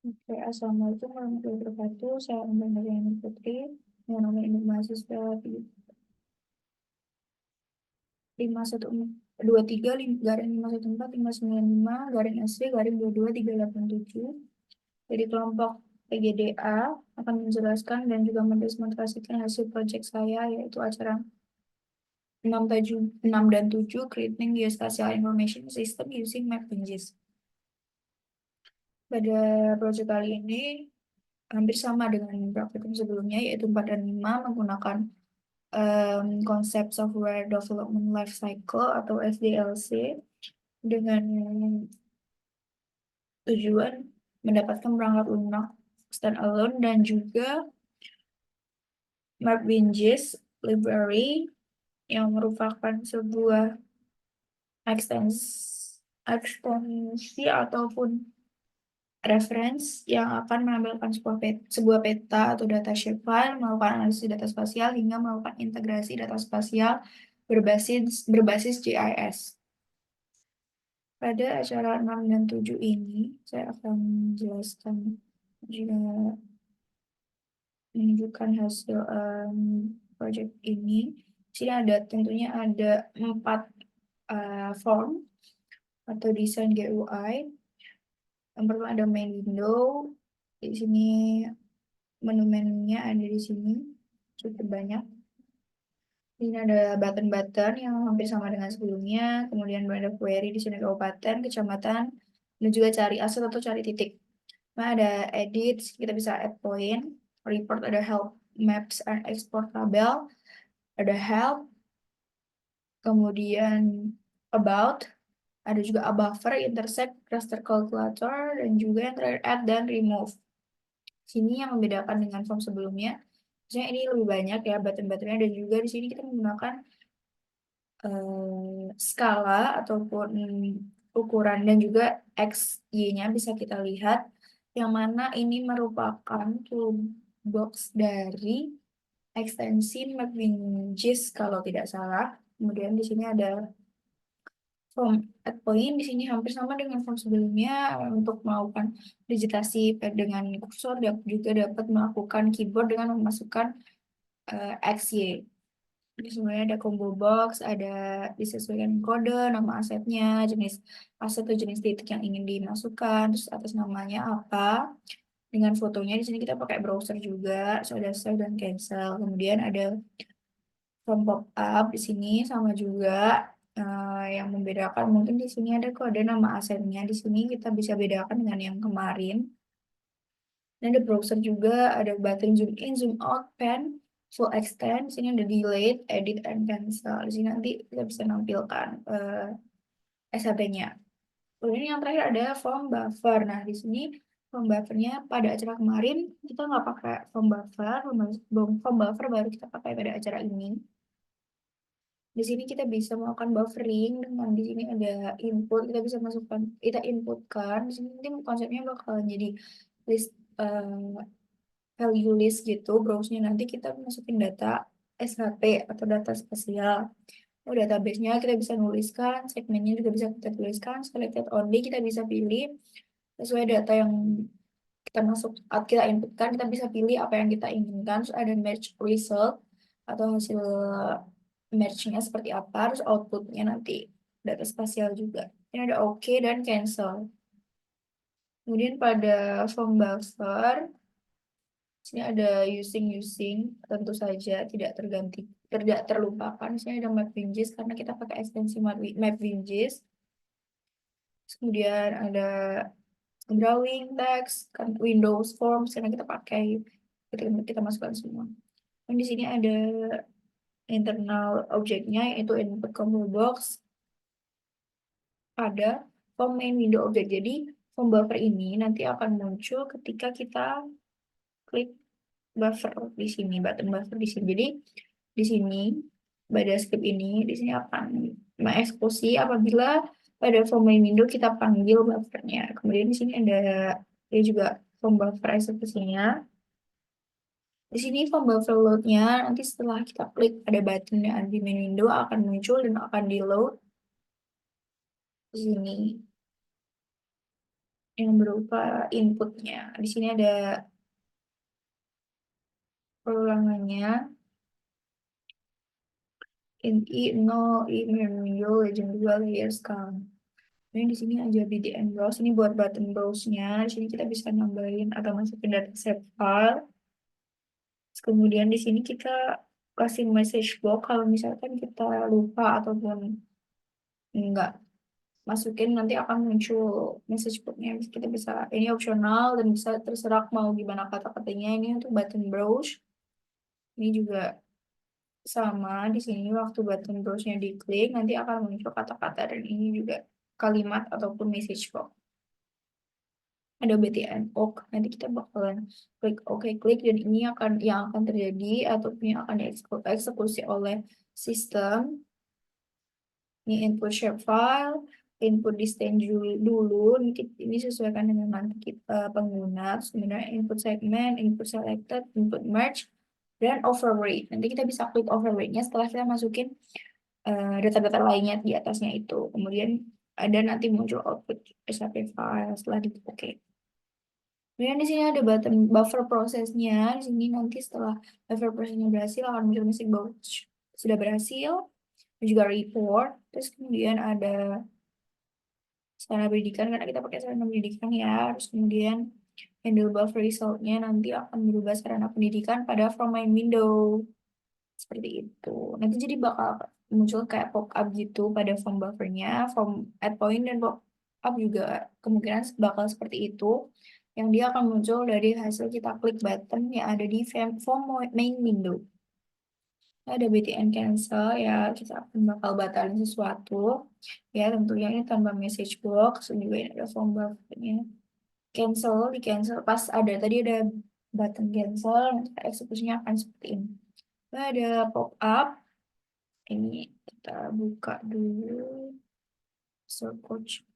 Oke, Assalamualaikum warahmatullahi wabarakatuh. Saya Undang Mariani Putri, yang nomor induk mahasiswa di 5123-514-595-SC-22-387 dari kelompok PGDA akan menjelaskan dan juga mendemonstrasikan hasil proyek saya, yaitu acara 6 dan 7 Creating Geospatial Information System using MapReGIS. Pada proyek kali ini hampir sama dengan praktikum sebelumnya, yaitu 4 dan 5 menggunakan konsep Software Development Life Cycle atau SDLC dengan tujuan mendapatkan perangkat lunak standalone dan juga MapReGIS Library yang merupakan sebuah ekstensi ataupun reference yang akan menampilkan sebuah peta atau data shapefile, melakukan analisis data spasial hingga melakukan integrasi data spasial berbasis GIS. Pada acara 6 dan 7 ini, saya akan menjelaskan juga menunjukkan hasil project ini. Di sini tentunya ada 4 form atau desain GUI. Yang pertama ada main window. Di sini menu-menunya ada di sini cukup banyak. Ini ada button-button yang hampir sama dengan sebelumnya. Kemudian ada query di sini kabupaten, kecamatan, dan juga cari aset atau cari titik. Nah, ada edit, kita bisa add point. Report ada help, maps, and export tabel. Ada help. Kemudian about. Ada juga a buffer, intersect, raster calculator, dan juga yang terakhir add dan remove. Sini yang membedakan dengan form sebelumnya. Misalnya ini lebih banyak ya button-buttonnya, dan juga di sini kita menggunakan skala ataupun ukuran dan juga XY-nya bisa kita lihat, yang mana ini merupakan toolbox dari ekstensi MapReGIS kalau tidak salah. Kemudian di sini ada form add point, di sini hampir sama dengan form sebelumnya. Untuk melakukan digitasi dengan kursor juga dapat melakukan keyboard dengan memasukkan XY. Jadi sebenarnya ada combo box, ada disesuaikan kode, nama asetnya, jenis aset atau jenis titik yang ingin dimasukkan, terus atas namanya apa, dengan fotonya. Di sini kita pakai browser juga, so ada save dan cancel. Kemudian ada form pop up di sini sama juga. Yang membedakan mungkin di sini ada kode nama asetnya. Di sini kita bisa bedakan dengan yang kemarin. Dan ada browser juga, ada button zoom in, zoom out, pen, full extend. Di sini ada delete, edit, and cancel. Di sini nanti kita bisa nampilkan SHP-nya. Kemudian yang terakhir ada form buffer. Nah, di sini form buffernya pada acara kemarin kita nggak pakai form buffer, form buffer baru kita pakai pada acara ini. Di sini kita bisa melakukan buffering dengan di sini ada input, kita bisa masukkan, kita inputkan. Di sini nanti konsepnya bakalan jadi list value list gitu, browse-nya nanti kita masukin data SHP atau data spasial. Oh, database-nya kita bisa nuliskan, segmennya juga bisa kita tuliskan, selected only kita bisa pilih sesuai data yang kita kita inputkan, kita bisa pilih apa yang kita inginkan. Terus ada match result atau hasil match-nya seperti apa, terus output-nya nanti data spasial juga. Ini ada OK dan cancel. Kemudian pada form buffer, sini ada using, tentu saja tidak terlupakan. Sini ada MapReGIS karena kita pakai ekstensi MapReGIS. Kemudian ada drawing, text, kan Windows Forms karena kita pakai, kita masukkan semua. Dan di sini ada internal objeknya, yaitu input combo box, ada form main window object. Jadi form buffer ini nanti akan muncul ketika kita klik buffer di sini, button buffer di sini. Jadi di sini pada script ini di sini akan mengeksekusi apabila pada form main window kita panggil buffernya. Kemudian di sini ada juga form buffer eksekusinya. Di sini form buffer load-nya nanti setelah kita klik ada button yang ada di main window akan muncul dan akan di load di sini. yang berupa inputnya. Di sini ada perulangannya. Int I 0, I menu, legend 2, layers count. Ini di sini aja BDN browse. Ini buat button browse-nya. Di sini kita bisa nambahin atau masukin data set file. Terus kemudian di sini kita kasih message box kalau misalkan kita lupa ataupun enggak masukin, nanti akan muncul message box-nya. Kita bisa, ini opsional dan bisa terserah mau gimana kata-katanya. Ini untuk button browse. Ini juga sama, di sini waktu button browse-nya diklik nanti akan muncul kata-kata, dan ini juga kalimat ataupun message box. Ada BTN OK, nanti kita bakalan klik OK, klik, dan ini yang akan terjadi ataupun yang akan dieksekusi oleh sistem. Ini input shapefile, input distance dulu, ini sesuaikan dengan nanti kita pengguna. Sebenarnya input segment, input selected, input merge, dan override. Nanti kita bisa klik override-nya setelah kita masukin data-data lainnya di atasnya itu. Kemudian ada nanti muncul output SAP file setelah di oke. Kemudian di sini ada button buffer prosesnya. Di sini nanti setelah buffer prosesnya berhasil akan muncul message box sudah berhasil, dan juga report. Terus kemudian ada sarana pendidikan karena kita pakai sarana pendidikan ya. Terus kemudian handle buffer result-nya nanti akan berubah sarana pendidikan pada from main window. Seperti itu. Nanti jadi bakal muncul kayak pop up gitu pada form buffernya, form add point dan pop up juga kemungkinan bakal seperti itu. Yang dia akan muncul dari hasil kita klik button yang ada di form main window. Ada BTN cancel ya, kita akan bakal batalin sesuatu. Ya tentunya ini tanpa message box, juga ini ada form buffernya. Cancel, di cancel pas ada tadi ada button cancel, nanti eksekusinya akan seperti ini. Ada pop up. Ini kita buka dulu shortcode.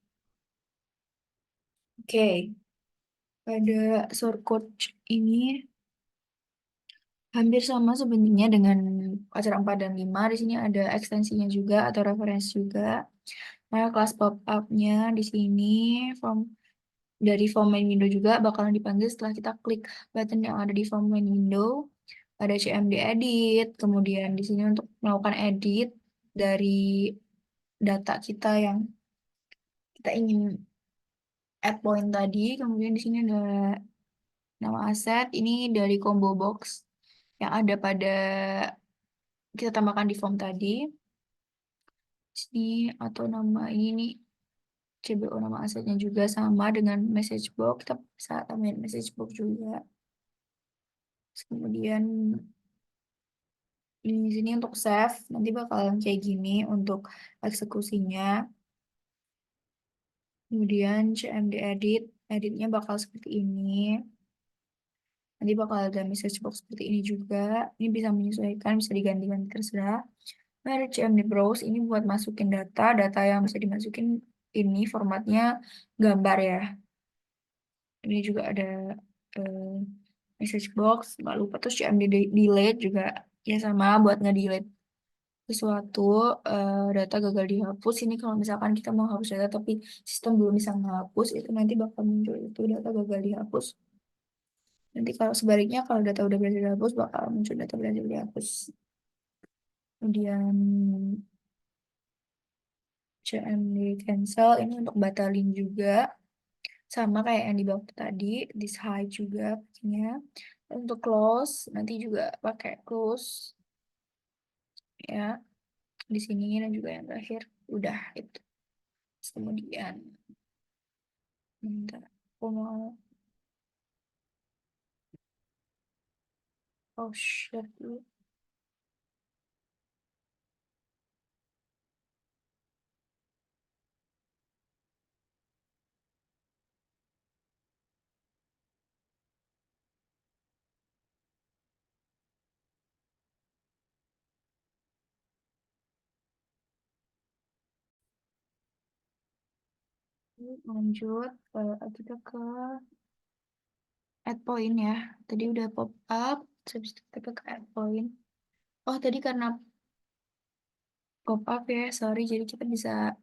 Oke, pada shortcode ini hampir sama sebenarnya dengan acara 4 dan 5. Di sini ada ekstensinya juga atau referensi juga. Nah, kelas pop up-nya di sini dari form main window juga bakalan dipanggil setelah kita klik button yang ada di form main window. Ada CMD edit, kemudian di sini untuk melakukan edit dari data kita yang kita ingin add point tadi. Kemudian di sini ada nama aset, ini dari combo box yang ada pada kita tambahkan di form tadi. Sini atau nama ini nih, CBO nama asetnya juga sama dengan message box, kita bisa tambahin message box juga. Kemudian di sini untuk save, nanti bakalan kayak gini untuk eksekusinya. Kemudian CMD edit, editnya bakal seperti ini. Nanti bakal ada message box seperti ini juga. Ini bisa menyesuaikan, bisa diganti-ganti terserah. Nah, ada CMD browse, ini buat masukin data, data yang bisa dimasukin ini formatnya gambar ya. Ini juga ada eh, message box, nggak lupa. Terus CMD delete juga ya sama buat nge-delete sesuatu, data gagal dihapus. Ini kalau misalkan kita mau hapus data tapi sistem belum bisa menghapus, itu nanti bakal muncul itu data gagal dihapus. Nanti kalau sebaliknya, kalau data udah berhasil dihapus, bakal muncul data berhasil dihapus. Kemudian CMD cancel, ini untuk batalin juga. Sama kayak yang di bawah tadi, this hide juga pastinya. Untuk close, nanti juga pakai close. Ya, di sini dan juga yang terakhir. Udah, itu. Terus kemudian, bentar. Aku mau, oh shit dulu. Lanjut, kita ke add point ya. Tadi udah pop up, terus kita ke add point. Oh, tadi karena pop up ya, sorry. Jadi kita bisa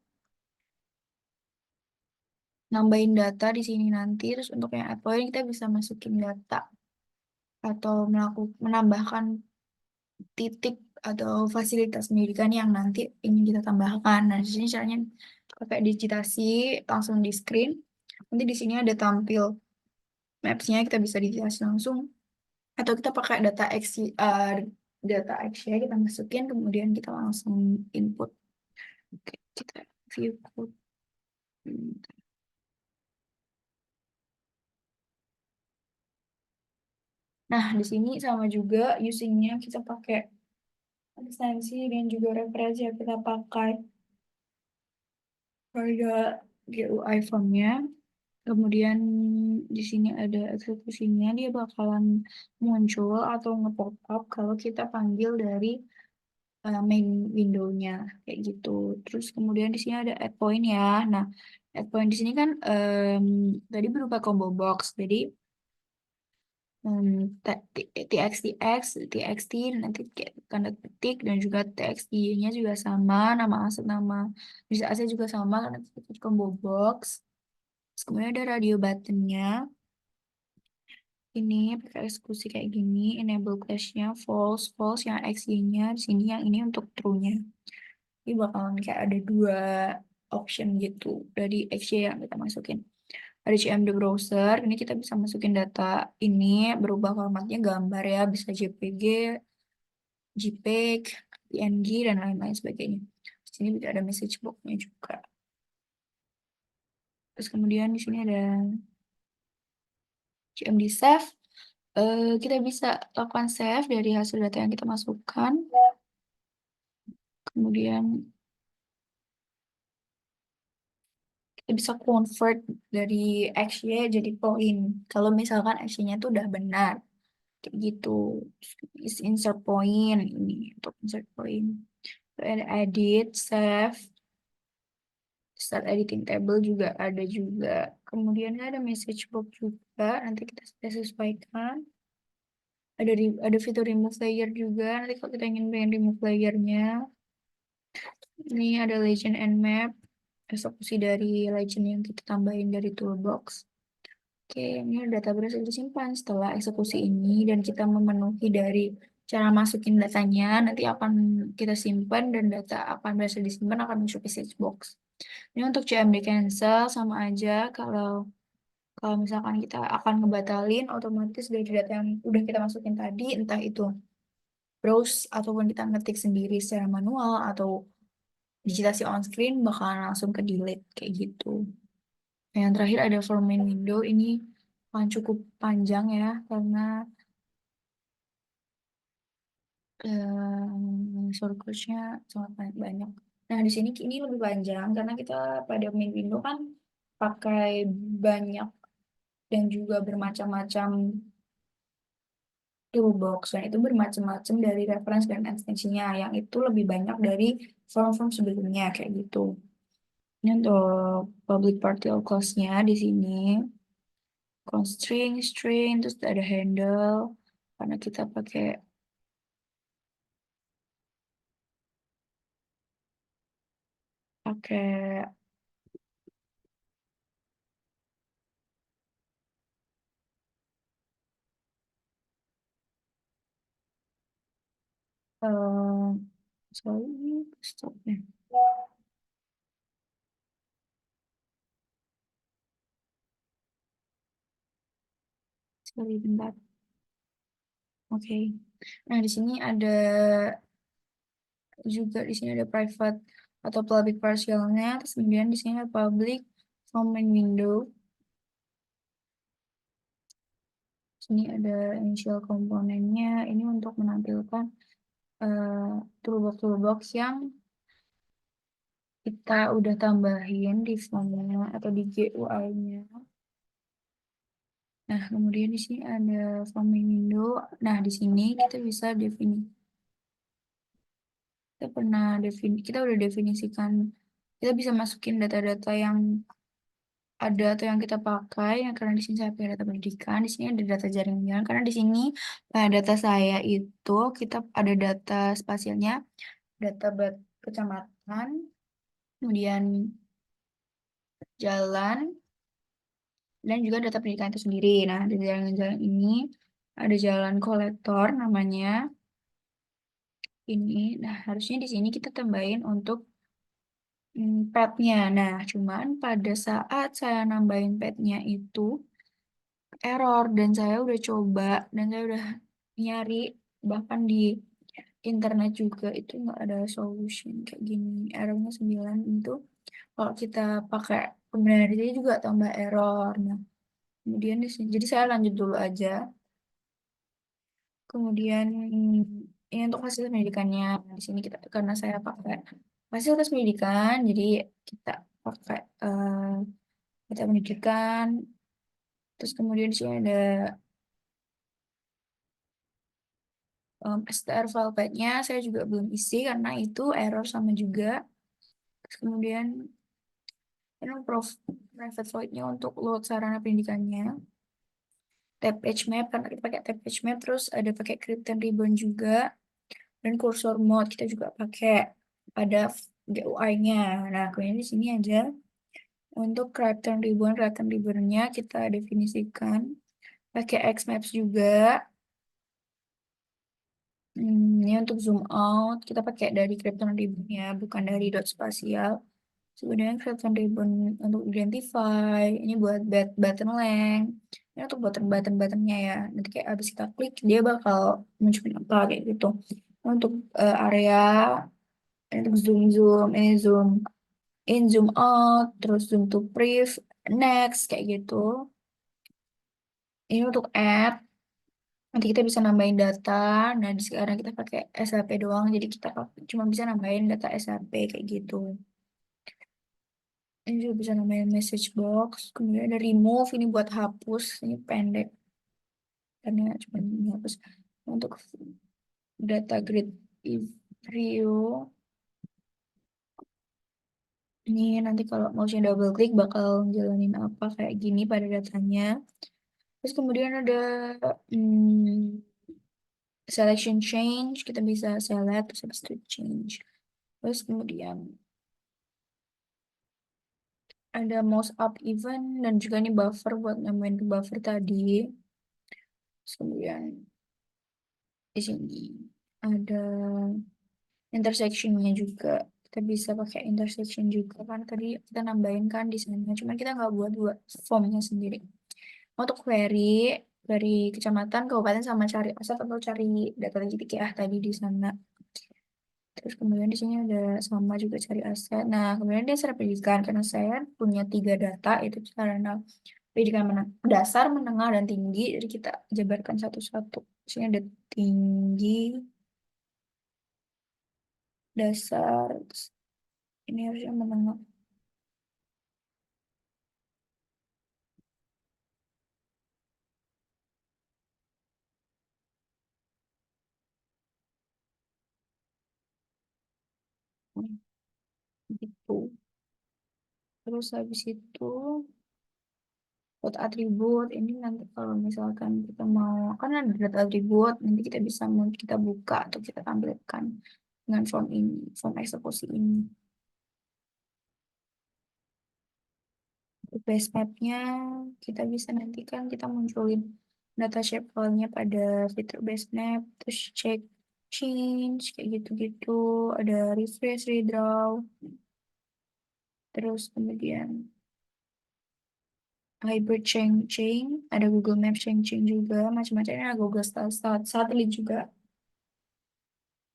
nambahin data di sini nanti. Terus untuk yang endpoint kita bisa masukin data atau menambahkan titik atau fasilitas pendidikan yang nanti ingin kita tambahkan. Nah, di sini caranya pakai digitasi langsung di screen. Nanti di sini ada tampil maps-nya, kita bisa digitasi langsung atau kita pakai data X ya, kita masukin kemudian kita langsung input. Oke, kita view code. Nah, di sini sama juga usingnya kita pakai ekstensi dan juga referensi yang kita pakai pada GUI form-nya. Kemudian di sini ada eksekusinya, dia bakalan muncul atau nge-pop up kalau kita panggil dari main window-nya kayak gitu. Terus kemudian di sini ada add point ya. Nah, add point di sini kan tadi berupa combo box. Jadi txtx, txt, nanti kayak tanda petik dan juga txt-nya juga sama, nama aset, nama bisa aset juga sama karena itu combo box. Terus kemudian ada radio button-nya. Ini pakai eksekusi kayak gini, enable clash-nya false, false yang XY-nya di sini, yang ini untuk true-nya. Ini bakalan kayak ada dua option gitu dari XY yang kita masukin. Ada CMD browser, ini kita bisa masukin data ini, berubah formatnya gambar ya, bisa JPG, JPEG, PNG, dan lain-lain sebagainya. Di sini juga ada message box-nya juga. Terus kemudian di sini ada CMD save. Kita bisa lakukan save dari hasil data yang kita masukkan. Kemudian kita bisa convert dari XY jadi poin. Kalau misalkan XY-nya itu udah benar. Kayak gitu. Terus insert point. Ini untuk insert point. Ada edit, save, start editing table juga ada juga. Kemudian ada message box juga. Nanti kita sesuaikan. Ada fitur remove layer juga. Nanti kalau kita ingin pengen remove layernya. Ini ada legend and map. Eksekusi dari legend yang kita tambahin dari toolbox. Oke, ini data berhasil disimpan. Setelah eksekusi ini dan kita memenuhi dari cara masukin datanya, nanti akan kita simpan dan data akan berhasil disimpan akan muncul message box. Ini untuk CMD cancel sama aja kalau kalau misalkan kita akan ngebatalin otomatis dari data yang udah kita masukin tadi, entah itu browse ataupun kita ngetik sendiri secara manual atau digitasi on screen bakalan langsung ke delete kayak gitu. Yang terakhir ada for main window, ini cukup panjang ya karena shortcut-nya sangat banyak. Nah, di sini ini lebih panjang karena kita pada main window kan pakai banyak dan juga bermacam-macam toolbox. Dan itu bermacam-macam dari reference dan ekstensinya yang itu lebih banyak dari form-form sebelumnya kayak gitu. Ini untuk public partial clause-nya di sini. Constring, string, terus ada handle. Karena kita pakai eh sorry, stop ya. Sorry, bentar. Oke. Nah, di sini ada juga di sini ada private atau public partialnya. Terus kemudian di sini ada public from main window. Sini ada initial komponennya. Ini untuk menampilkan toolbox-toolbox yang kita udah tambahin di formnya atau di GUI-nya. Nah, kemudian di sini ada from main window. Nah, di sini kita bisa kita udah definisikan, kita bisa masukin data-data yang ada atau yang kita pakai, yang karena di sini saya pakai data pendidikan, di sini ada data jaringan, karena di sini data saya itu kita ada data spasialnya, data kecamatan, kemudian jalan, dan juga data pendidikan itu sendiri. Nah, di jalan-jalan ini ada jalan kolektor namanya ini. Nah, harusnya di sini kita tambahin untuk petnya. Nah, cuman pada saat saya nambahin petnya itu error dan saya udah coba dan saya udah nyari bahkan di internet juga itu nggak ada solution kayak gini. Errornya 9 itu kalau kita pakai pembenaran diri juga tambah error. Nah, kemudian di sini, jadi saya lanjut dulu aja. Kemudian ini untuk fasilitas pendidikannya. Di sini kita karena saya pakai fasilitas pendidikan, jadi kita pakai data pendidikan. Terus kemudian di sini ada STR file path-nya saya juga belum isi karena itu error sama juga. Terus kemudian ini private void-nya untuk load sarana pendidikannya. Tab page map karena kita pakai tab page map, terus ada pakai Krypton ribbon juga, dan cursor mode kita juga pakai ada GUI-nya. Nah, kemudian di sini aja untuk Krypton ribbon-nya kita definisikan pakai Xmaps juga. Ini untuk zoom out kita pakai dari Krypton ribbon-nya bukan dari dot spasial. Sebenarnya Krypton ribbon untuk identify, ini buat button length, ini untuk button-buttonnya ya. Nanti kayak abis kita klik dia bakal munculin apa kayak gitu. Untuk area ini untuk zoom zoom, ini zoom in, zoom out, terus zoom to brief, next kayak gitu. Ini untuk add, nanti kita bisa nambahin data. Nah, di sekarang kita pakai SHP doang, jadi kita cuma bisa nambahin data SHP kayak gitu. Ini juga bisa nambahin message box. Kemudian ada remove, ini buat hapus, ini pendek karena cuma ini hapus. Untuk data grid view, ini nanti kalau mouse double click bakal jalanin apa kayak gini pada datanya. Terus kemudian ada selection change, kita bisa select terus habis itu change. Terus kemudian ada mouse up event dan juga ini buffer buat nambahin ke buffer tadi. Terus kemudian di sini ada intersectionnya juga. Kita bisa pakai intersection juga kan tadi kita nambahin kan di sana. Cuman kita nggak buat formnya sendiri. Untuk query, dari kecamatan, kabupaten sama cari aset atau cari data GTKA tadi di sana. Terus kemudian di sini ada sama juga cari aset. Nah, kemudian dia sarana pendidikan karena saya punya 3 data itu sarana pendidikan dasar, menengah, dan tinggi. Jadi kita jabarkan satu-satu. Di sini ada tinggi, dasar, terus ini harusnya menengah. Gitu. Terus habis itu buat atribut ini nanti kalau misalkan kita mau kan ada data atribut nanti kita bisa kita buka atau kita tampilkan dengan form ini, form eksekusi ini. Base mapnya kita bisa nantikan kita munculin data shape file-nya pada fitur base map, terus check change kayak gitu-gitu, ada refresh, redraw, terus kemudian hybrid chain, ada Google Maps chain juga, macam-macam, ada Google Satelit juga,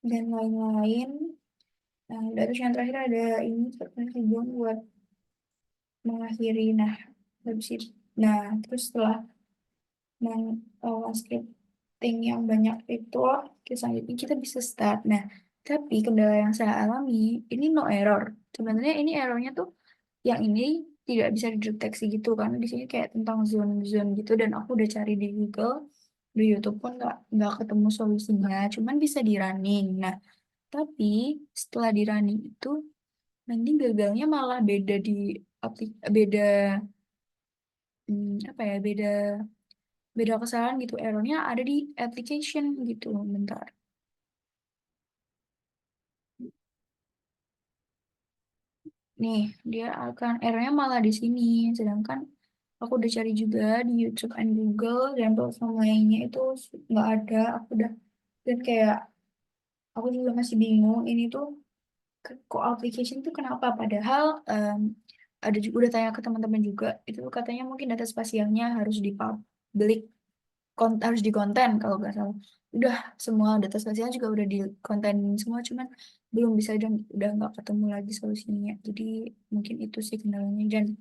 dan lain-lain. Nah, terus yang terakhir ada ini ribbon buat mengakhiri. Nah, habis itu, nah terus setelah scripting yang banyak itu, selanjutnya kita bisa start. Nah, tapi kendala yang saya alami ini no error. Sebenarnya ini errornya tuh yang ini tidak bisa dideteksi gitu karena di sini kayak tentang zone-zone gitu dan aku udah cari di Google, di YouTube pun nggak ketemu solusinya. Cuman bisa di running. Nah, tapi setelah di running itu nanti gagalnya malah beda di beda apa ya beda beda kesalahan gitu, errornya ada di application gitu. Bentar, nih dia akan errornya malah di sini sedangkan Aku udah cari juga di YouTube dan Google dan platform lainnya itu nggak ada. Aku udah dan kayak aku juga masih bingung ini tuh co-application tuh kenapa? Padahal ada juga udah tanya ke teman-teman juga itu katanya mungkin data spasialnya harus di public harus di konten kalau nggak salah. Udah semua data spasial juga udah di kontenin semua cuman belum bisa dan udah nggak ketemu lagi solusinya. Jadi mungkin itu sih kendalanya dan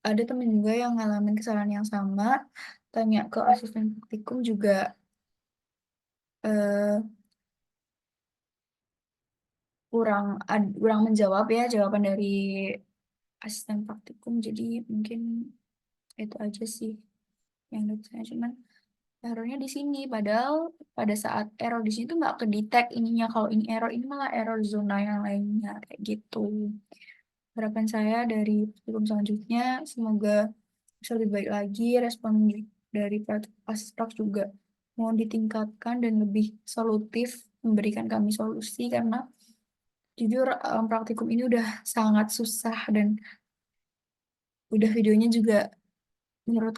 ada temen juga yang ngalamin kesalahan yang sama, tanya ke asisten praktikum juga eh, kurang menjawab ya jawaban dari asisten praktikum. Jadi mungkin itu aja sih yang dari saya cuman errornya di sini. Padahal pada saat error di sini tuh nggak kedetek ininya kalau ini error ini malah error zona yang lainnya kayak gitu. Harapan saya dari praktikum selanjutnya semoga bisa lebih baik lagi respon dari Asprak juga mau ditingkatkan dan lebih solutif memberikan kami solusi karena jujur praktikum ini udah sangat susah dan udah videonya juga menurut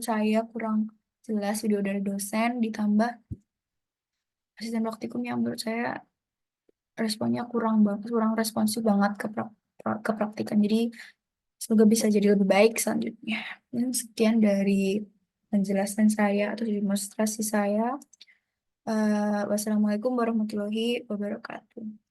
saya kurang jelas video dari dosen ditambah asisten praktikum yang menurut saya responnya kurang banget kurang responsif banget ke praktikan jadi semoga bisa jadi lebih baik selanjutnya. Dan sekian dari penjelasan saya atau demonstrasi saya. Wassalamualaikum warahmatullahi wabarakatuh.